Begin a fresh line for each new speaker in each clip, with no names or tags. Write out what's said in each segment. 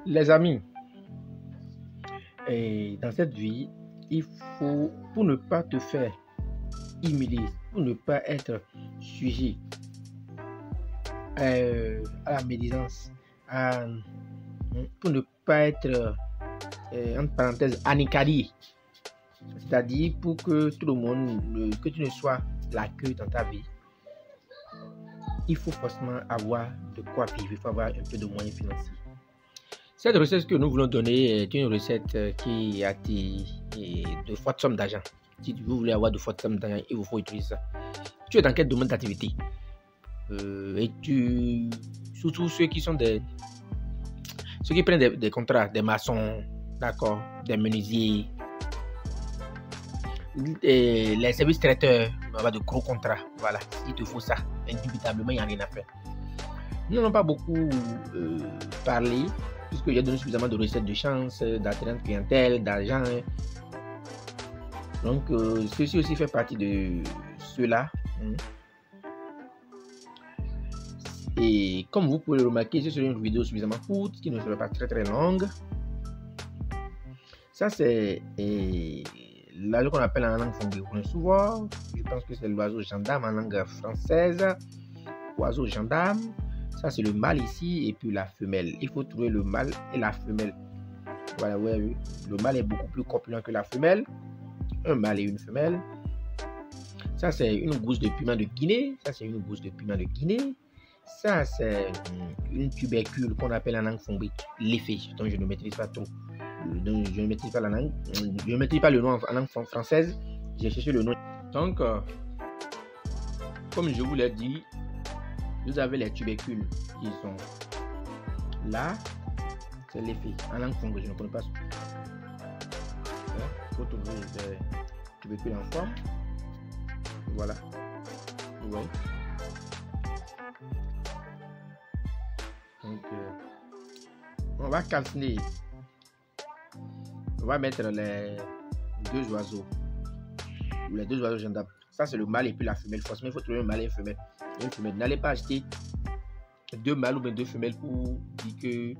Les amis, et dans cette vie, il faut, pour ne pas te faire humilier, pour ne pas être sujet à la médisance, pour ne pas être, entre parenthèses, anicali, c'est-à-dire pour que tout le monde, que tu ne sois la queue dans ta vie, il faut forcément avoir de quoi vivre, il faut avoir un peu de moyens financiers. Cette recette que nous voulons donner est une recette qui a de fortes sommes d'argent. Si vous voulez avoir de fortes sommes d'argent, il vous faut utiliser ça. Tu es dans quel domaine d'activité? Surtout ceux qui sont ceux qui prennent des contrats, des maçons, d'accord, des menuisiers, les services traiteurs, on va avoir de gros contrats. Voilà, il te faut ça. Indubitablement, il n'y a rien à faire. Nous n'avons pas beaucoup parlé, puisqu'il y a donné suffisamment de recettes de chance, d'atteinte clientèle, d'argent. Donc, ceci aussi fait partie de cela. Et comme vous pouvez le remarquer, c'est une vidéo suffisamment courte, qui ne sera pas très très longue. Ça, c'est l'oiseau qu'on appelle en langue française. Souvent, je pense que c'est l'oiseau gendarme en langue française. Oiseau gendarme. Ça, c'est le mâle ici et puis la femelle. Il faut trouver le mâle et la femelle. Voilà, ouais, oui. Le mâle est beaucoup plus corpulent que la femelle. Un mâle et une femelle. Ça, c'est une gousse de piment de Guinée. Ça, c'est une gousse de piment de Guinée. Ça, c'est une tubercule qu'on appelle en langue fongique l'effet, dont je ne maîtrise pas trop. Donc, je ne maîtrise pas la langue. Je ne maîtrise pas le nom en langue française. J'ai cherché le nom. Donc, comme je vous l'ai dit, vous avez les tubercules qui sont là. C'est l'effet. En langue fongique, je ne connais pas ça. Il faut trouver des tubercules en forme. Voilà. Vous voyez. Donc, on va calciner. On va mettre les deux oiseaux. Les deux oiseaux gendarmes. Ça, c'est le mâle et puis la femelle. Forcément, il faut trouver un mâle et une femelle. N'allez pas acheter deux mâles ou bien deux femelles pour dire que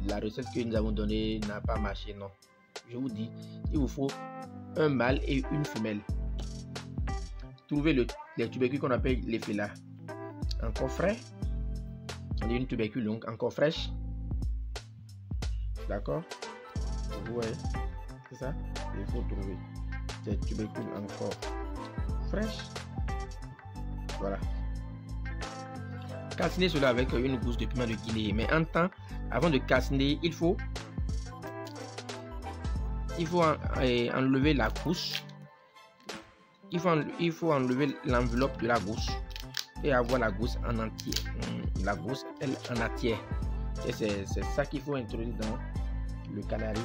la recette que nous avons donnée n'a pas marché. Non. Je vous dis, il vous faut un mâle et une femelle. Trouvez les tubercules qu'on appelle les félins. Encore frais. On dit une tubercule donc encore fraîche. D'accord? Vous voyez? C'est ça? Il faut trouver des tubercules encore fraîches. Voilà. Calciner cela avec une gousse de piment de Guinée. Mais en temps, avant de calciner, il faut enlever la gousse. Il faut enlever l'enveloppe de la gousse et avoir la gousse en entier. La gousse, elle, en entière. C'est ça qu'il faut introduire dans le canari.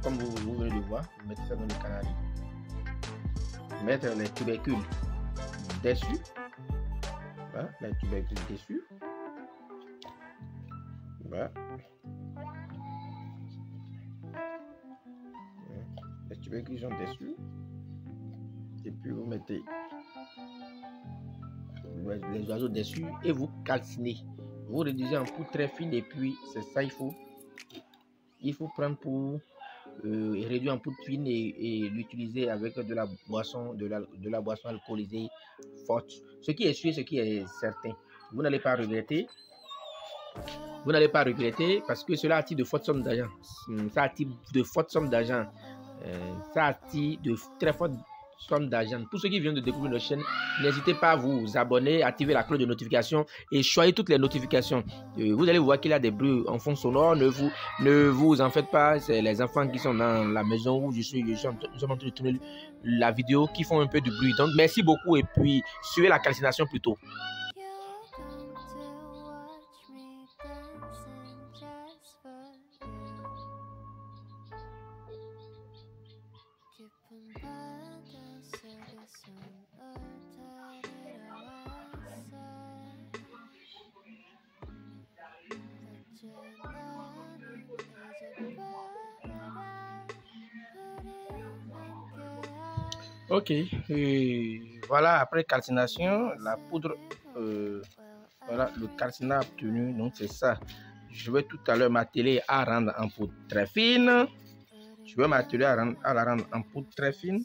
Comme vous venez de voir, vous mettez ça dans le canari. Mettre les tubercules dessus. Voilà, les tubercules dessus. Voilà. Les tubercules sont dessus. Et puis vous mettez les oiseaux dessus et vous calcinez. Vous réduisez en poudre très fine et puis c'est ça il faut prendre pour réduire en poudre fine et l'utiliser avec de la boisson alcoolisée forte. Ce qui est sûr, ce qui est certain, vous n'allez pas regretter. Vous n'allez pas regretter parce que cela attire de fortes sommes d'argent. Ça attire de fortes sommes d'argent. Ça attire de très fortes sommes d'argent. Pour ceux qui viennent de découvrir notre chaîne, n'hésitez pas à vous abonner, activer la cloche de notification et choisir toutes les notifications. Vous allez voir qu'il y a des bruits en fond sonore. Ne vous en faites pas. C'est les enfants qui sont dans la maison où nous sommes en train de tourner la vidéo qui font un peu de bruit. Donc merci beaucoup et puis suivez la calcination plutôt. Ok, voilà, après calcination, la poudre, voilà, le calcinat obtenu, donc c'est ça. je vais tout à l'heure m'atteler à rendre en poudre très fine. Je vais m'atteler à la rendre en poudre très fine.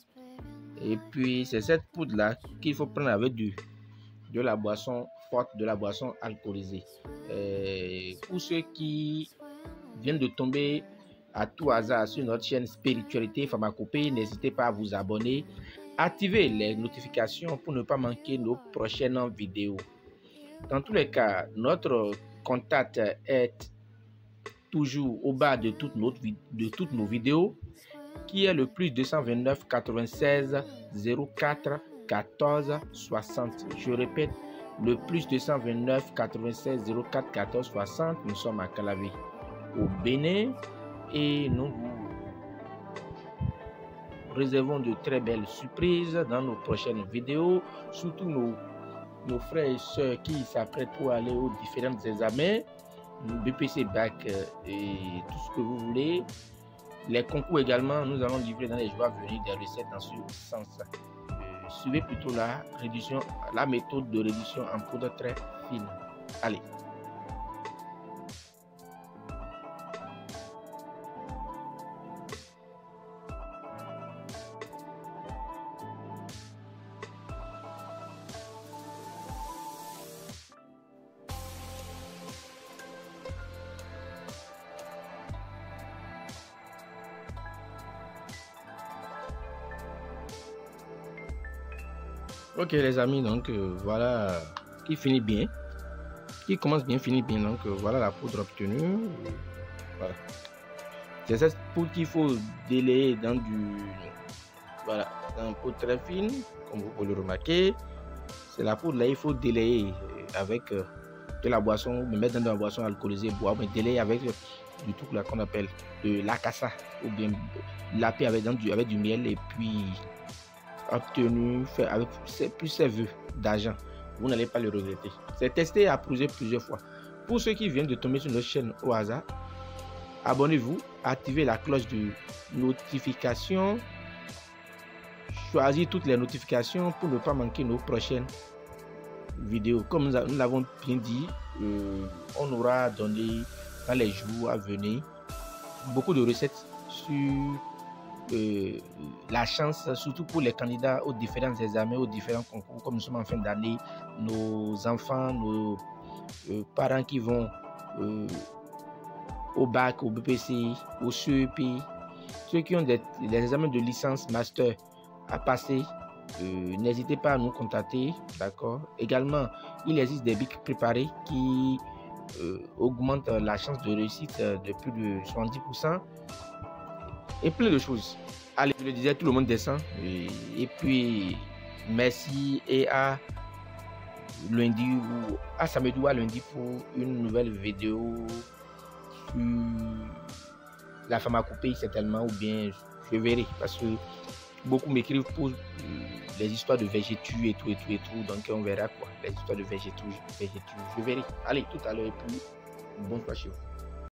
Et puis, c'est cette poudre-là qu'il faut prendre avec de la boisson forte, de la boisson alcoolisée. Pour ceux qui viennent de tomber à tout hasard sur notre chaîne Spiritualité Pharmacopée, n'hésitez pas à vous abonner. Activez les notifications pour ne pas manquer nos prochaines vidéos. Dans tous les cas, notre contact est toujours au bas de toutes nos vidéos, qui est le plus 229 96 04 14 60. Je répète, le plus 229 96 04 14 60. Nous sommes à Calavi, au Bénin, et nous vous réservons de très belles surprises dans nos prochaines vidéos, surtout nos frères et sœurs qui s'apprêtent pour aller aux différents examens, BPC, Bac et tout ce que vous voulez. Les concours également, nous allons livrer dans les jours à venir des recettes dans ce sens. Suivez plutôt la méthode de réduction en poudre très fine. Allez. Ok les amis, donc voilà, qui finit bien, qui commence bien, finit bien. Donc voilà la poudre obtenue. Voilà. C'est cette poudre qu'il faut délayer dans dans une poudre très fine, comme vous pouvez le remarquer. C'est la poudre là, il faut délayer avec de la boisson, me mettre dans de la boisson alcoolisée, boire, mais délayer avec du truc là qu'on appelle de l'acassa, ou bien laper avec du miel, et puis obtenu, fait avec plus ses vœux d'argent. Vous n'allez pas le regretter. C'est testé et approuvé plusieurs fois. Pour ceux qui viennent de tomber sur notre chaîne au hasard, abonnez-vous, activez la cloche de notification, choisissez toutes les notifications pour ne pas manquer nos prochaines vidéos. Comme nous l'avons bien dit, on aura donné dans les jours à venir beaucoup de recettes sur la chance, surtout pour les candidats aux différents examens, aux différents concours. Comme nous sommes en fin d'année, nos enfants, nos parents qui vont au bac, au BPC, au CEP, ceux qui ont des examens de licence, master à passer, n'hésitez pas à nous contacter, d'accord. Également, il existe des bics préparés qui augmentent la chance de réussite de plus de 70%. Et plein de choses. Allez, je le disais, tout le monde descend. Et puis, merci, et à lundi ou à samedi ou à lundi pour une nouvelle vidéo sur la pharmacopée certainement, ou bien je verrai, parce que beaucoup m'écrivent pour les histoires de végétu et tout, donc on verra quoi, les histoires de végétu, je verrai. Allez, tout à l'heure, et puis bon choix chez vous.